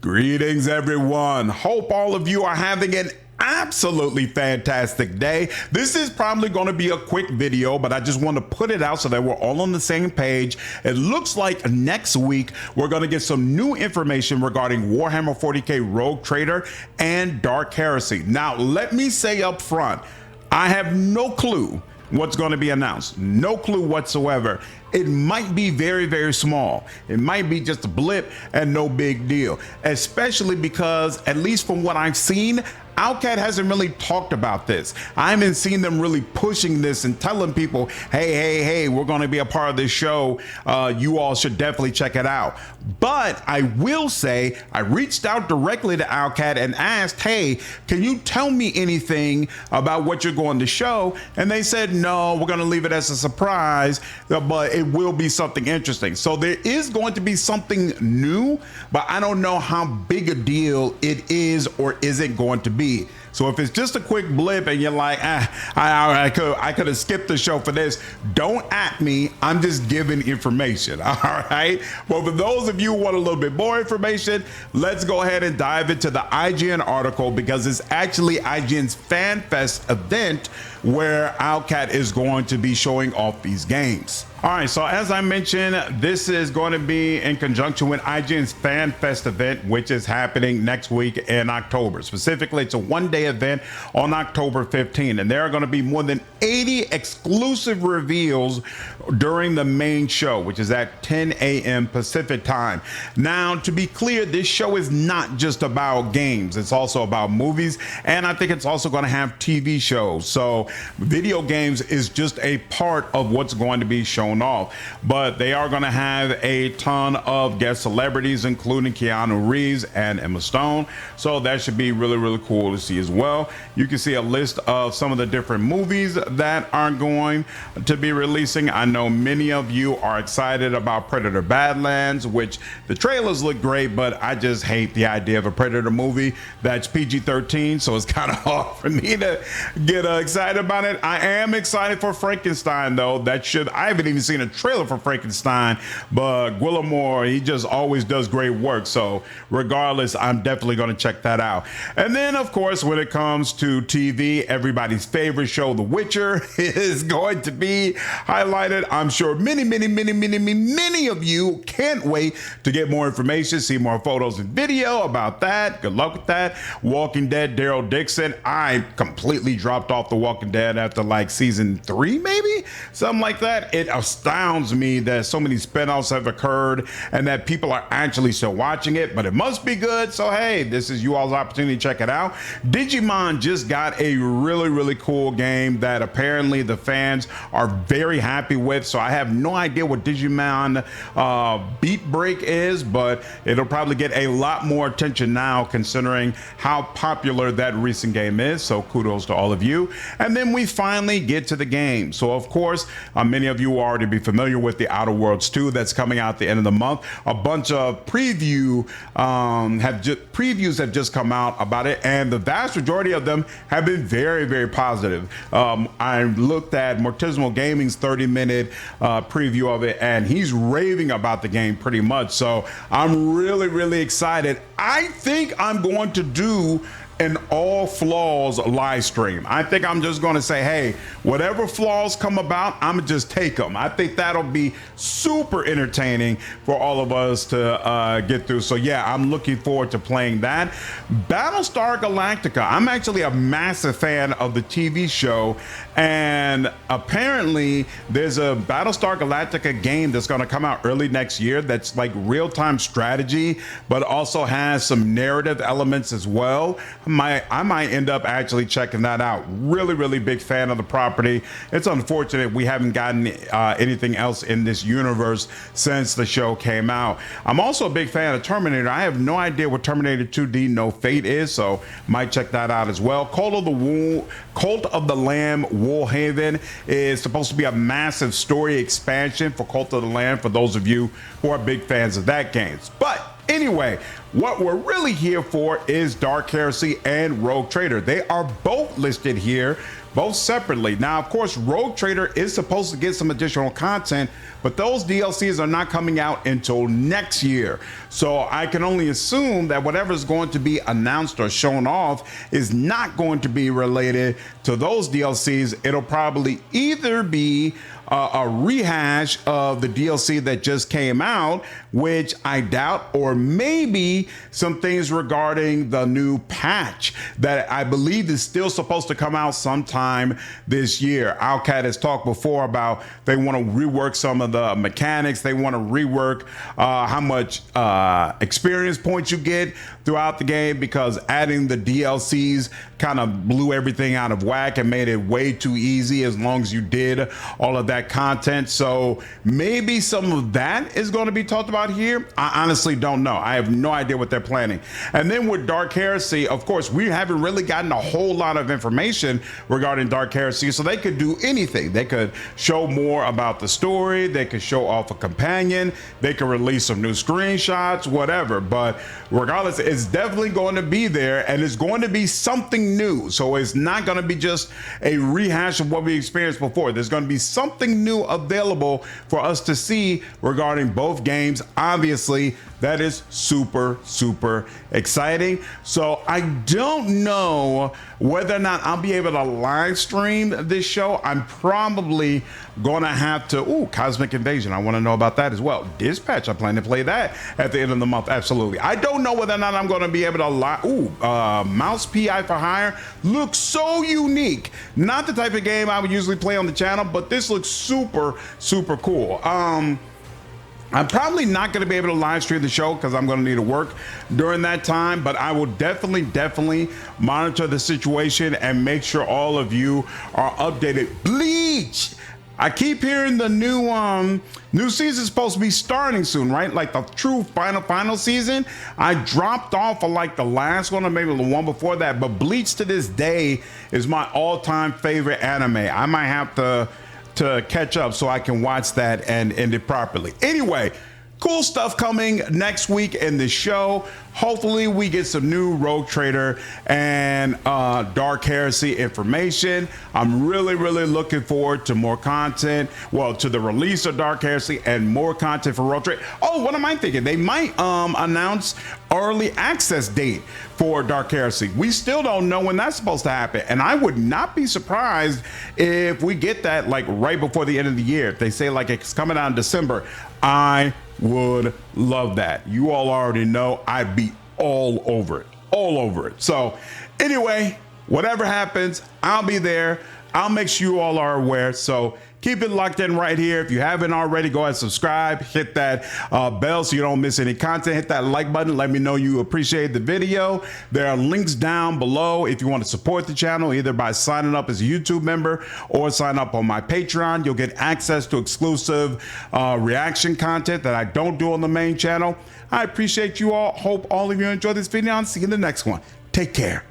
Greetings, everyone. Hope all of you are having an absolutely fantastic day. This is probably going to be a quick video, but I just want to put it out so that we're all on the same page. It looks like next week we're going to get some new information regarding Warhammer 40K Rogue Trader and Dark Heresy. Now, let me say up front, I have no clue what's going to be announced. No clue whatsoever. It might be very, very small. It might be just a blip and no big deal, especially because, at least from what I've seen, Owlcat hasn't really talked about this. I haven't seen them really pushing this and telling people, hey, we're going to be a part of this show. You all should definitely check it out. But I will say I reached out directly to Owlcat and asked, hey, can you tell me anything about what you're going to show? And they said, no, we're going to leave it as a surprise, but it will be something interesting. So there is going to be something new, but I don't know how big a deal it is or isn't going to be. So if it's just a quick blip and you're like, I could have skipped the show for this, don't at me. I'm just giving information. All right. Well, for those of you who want a little bit more information, let's go ahead and dive into the IGN article, because it's actually IGN's Fan Fest event where Owlcat is going to be showing off these games. All right, so as I mentioned, this is going to be in conjunction with IGN's Fan Fest event, which is happening next week in October. Specifically, it's a one-day event on October 15, and there are going to be more than 80 exclusive reveals during the main show, which is at 10 a.m. Pacific time. Now, to be clear, this show is not just about games. It's also about movies, and I think it's also going to have TV shows. So video games is just a part of what's going to be shown off, but they are going to have a ton of guest celebrities, including Keanu Reeves and Emma Stone. So that should be really, really cool to see as well. You can see a list of some of the different movies that are going to be releasing. I know many of you are excited about Predator Badlands, which the trailers look great, but I just hate the idea of a Predator movie that's PG-13, so it's kind of hard for me to get excited about it. I am excited for Frankenstein, though. I haven't even seen a trailer for Frankenstein, but Guillermo, he just always does great work. So regardless, I'm definitely going to check that out. And then, of course, when it comes to TV, everybody's favorite show, The Witcher, is going to be highlighted. I'm sure many of you can't wait to get more information, see more photos and video about that. Good luck with that. Walking Dead, Daryl Dixon. I completely dropped off The Walking Dead after like season 3, maybe something like that. It astounds me that so many spinoffs have occurred and that people are actually still watching it, but it must be good. So hey, this is you all's opportunity to check it out. Digimon just got a really cool game that apparently the fans are very happy with. So I have no idea what Digimon Beat Break is, but it'll probably get a lot more attention now considering how popular that recent game is. So kudos to all of you. And then we finally get to the game. So of course, many of you already be familiar with the Outer Worlds 2 that's coming out at the end of the month. A bunch of previews have just come out about it, and the vast majority of them have been very positive. I looked at Mortismo Gaming's 30-minute preview of it, and he's raving about the game pretty much. So I'm really excited. I think I'm going to do an all flaws live stream. I think I'm just going to say, hey, whatever flaws come about, I'm gonna just take them. I think that'll be super entertaining for all of us to get through. So yeah, I'm looking forward to playing that. Battlestar Galactica. I'm actually a massive fan of the TV show, and apparently there's a Battlestar Galactica game that's going to come out early next year that's like real-time strategy, but also has some narrative elements as well. I might end up actually checking that out. Really big fan of the property. It's unfortunate we haven't gotten anything else in this universe since the show came out. I'm also a big fan of Terminator. I have no idea what Terminator 2D No Fate is, so might check that out as well. Cult of the Lamb Woolhaven is supposed to be a massive story expansion for Cult of the Lamb, for those of you who are big fans of that game. But anyway, what we're really here for is Dark Heresy and Rogue Trader. They are both listed here both separately. Now, of course, Rogue Trader is supposed to get some additional content, but those DLCs are not coming out until next year. So I can only assume that whatever is going to be announced or shown off is not going to be related to those DLCs. It'll probably either be a rehash of the DLC that just came out, which I doubt, or maybe some things regarding the new patch that I believe is still supposed to come out sometime this year. Owlcat has talked before about they want to rework some of the mechanics. They want to rework how much experience points you get throughout the game, because adding the DLCs kind of blew everything out of whack and made it way too easy as long as you did all of that content. So maybe some of that is going to be talked about here. I honestly don't know. I have no idea what they're planning. And then with Dark Heresy, of course, we haven't really gotten a whole lot of information regarding Dark Heresy, so they could do anything. They could show more about the story, they could show off a companion, they could release some new screenshots, whatever. But regardless, it's definitely going to be there, and it's going to be something new. So it's not going to be just a rehash of what we experienced before. There's going to be something new available for us to see regarding both games. Obviously, that is super, super exciting. So I don't know whether or not I'll be able to live stream this show. I'm probably going to have to, Cosmic Invasion. I want to know about that as well. Dispatch, I plan to play that at the end of the month. Absolutely. I don't know whether or not I'm going to be able to Mouse PI for Hire looks so unique. Not the type of game I would usually play on the channel, but this looks super, super cool. I'm probably not going to be able to live stream the show because I'm going to need to work during that time, but I will definitely monitor the situation and make sure all of you are updated. Bleach! I keep hearing the new season is supposed to be starting soon, right? Like the true final season. I dropped off of like the last one or maybe the one before that, but Bleach to this day is my all-time favorite anime. I might have to catch up so I can watch that and end it properly. Anyway, cool stuff coming next week in the show. Hopefully we get some new Rogue Trader and Dark Heresy information. I'm really looking forward to more content. Well, to the release of Dark Heresy and more content for Rogue Trader. Oh, what am I thinking? They might announce early access date for Dark Heresy. We still don't know when that's supposed to happen, and I would not be surprised if we get that like right before the end of the year. If they say like it's coming out in December, I would love that. You all already know I'd be all over it. So anyway, whatever happens, I'll be there. I'll make sure you all are aware. So keep it locked in right here. If you haven't already, go ahead and subscribe, hit that bell so you don't miss any content, hit that like button, let me know you appreciate the video. There are links down below if you want to support the channel, either by signing up as a YouTube member or sign up on my Patreon. You'll get access to exclusive reaction content that I don't do on the main channel. I appreciate you all. Hope all of you enjoy this video. I'll see you in the next one. Take care.